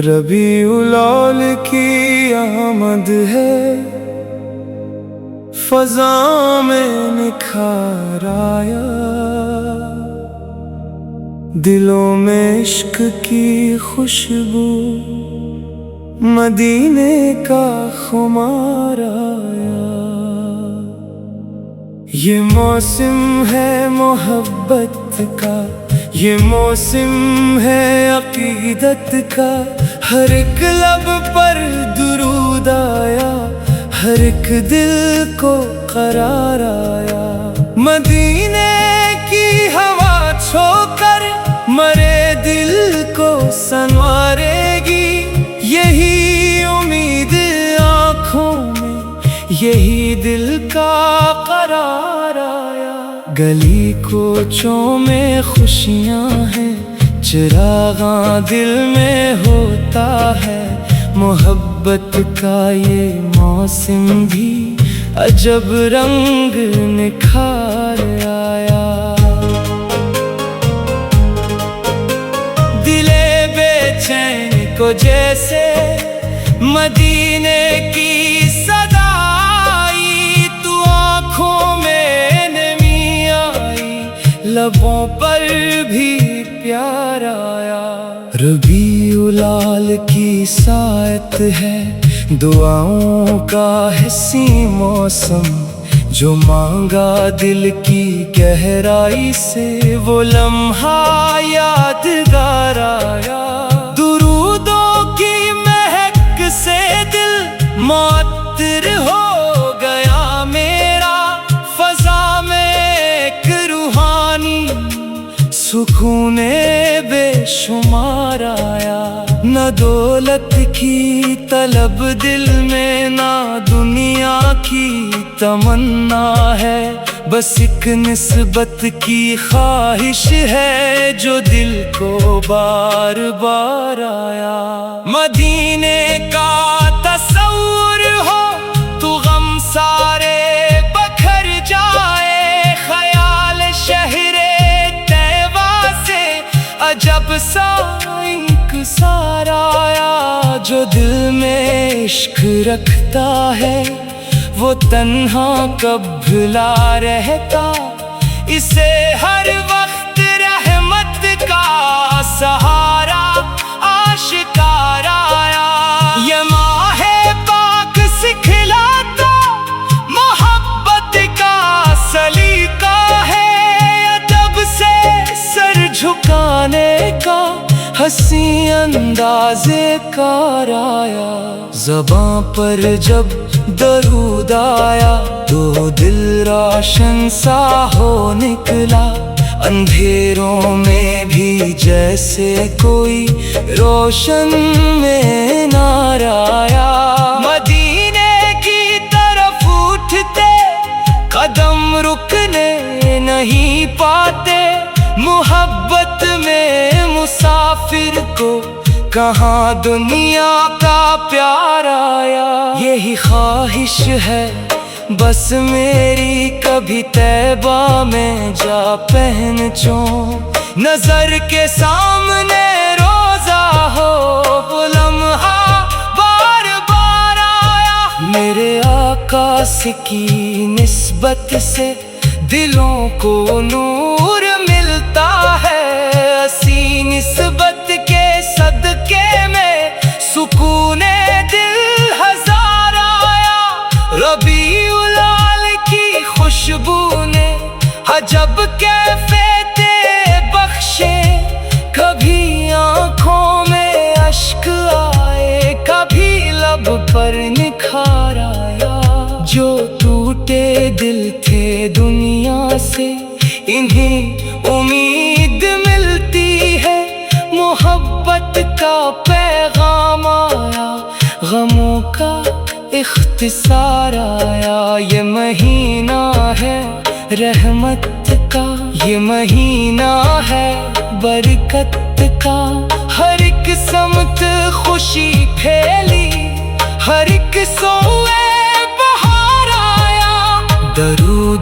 ربیع الاول کی آمد ہے، فضا میں نکھار آیا، دلوں میں عشق کی خوشبو، مدینے کا خمار آیا۔ یہ موسم ہے محبت کا، یہ موسم ہے عقیدت کا، ہر ایک لب پر درود آیا، ہر ایک دل کو قرار آیا۔ مدینے کی ہوا چھو کر مرے دل کو سنوارے گی، یہی امید آنکھوں میں، یہی دل کا قرار آیا۔ گلی کوچوں میں خوشیاں ہیں، چراغاں دل میں ہوتا ہے، محبت کا یہ موسم بھی عجب رنگ نکھار آیا۔ دلے بے چین کو جیسے مدینے کی صدا آئی، تو آنکھوں میں نمی آئی، لبوں پر بھی پیار آیا۔ ربیع الاول کی ساعت ہے، دعاؤں کا حسی موسم، جو مانگا دل کی گہرائی سے وہ لمحہ یادگار آیا۔ درودوں کی مہک سے دل معطر ہو گیا میرا، فضا میں ایک روحانی سکون بے شمار آیا۔ نہ دولت کی طلب دل میں، نہ دنیا کی تمنا ہے، بس ایک نسبت کی خواہش ہے جو دل کو بار بار آیا۔ مدینے کا تصور ہو تو غم سارے بکھر جائے، خیال شہر طیبہ سے عجب سا انکسار آیا۔ جو دل میں عشق رکھتا ہے وہ تنہا کب بھلا رہتا، اسے ہر وقت رحمت کا سہارا آشکار آیا۔ یہ ماہ پاک سکھلاتا محبت کا سلیقہ ہے، ادب سے سر جھکانے کا حسین انداز کار آیا۔ زباں پر جب درود آیا تو دل روشن سا ہو نکلا، اندھیروں میں بھی جیسے کوئی روشن مینار آیا۔ مدینے کی طرف اٹھتے قدم رکنے نہیں پاتے، محبت میں مسافر کو کہاں دنیا کا پیار آیا۔ یہی خواہش ہے بس میری، کبھی طیبہ میں جا پہنچوں، نظر کے سامنے روزہ ہو وہ لمحہ بار بار آیا۔ میرے آقا سے کی نسبت سے دلوں کو نور ملتا ہے، اسی نسبت کے صدقے میں سکون دل ہزار آیا۔ ربیع الاول کی خوشبو نے عجب کیفیت بخشے، کبھی آنکھوں میں اشک آئے، کبھی لب پر نکھار آیا۔ جو ٹوٹے دل تھے دنیا سے انہیں امید ملتی ہے، محبت کا پیغام آیا، غموں کا اختصار آیا۔ یہ مہینہ ہے رحمت کا، یہ مہینہ ہے برکت کا، ہر ایک سمت خوشی پھیلی، ہر ایک سوئے بہار آیا۔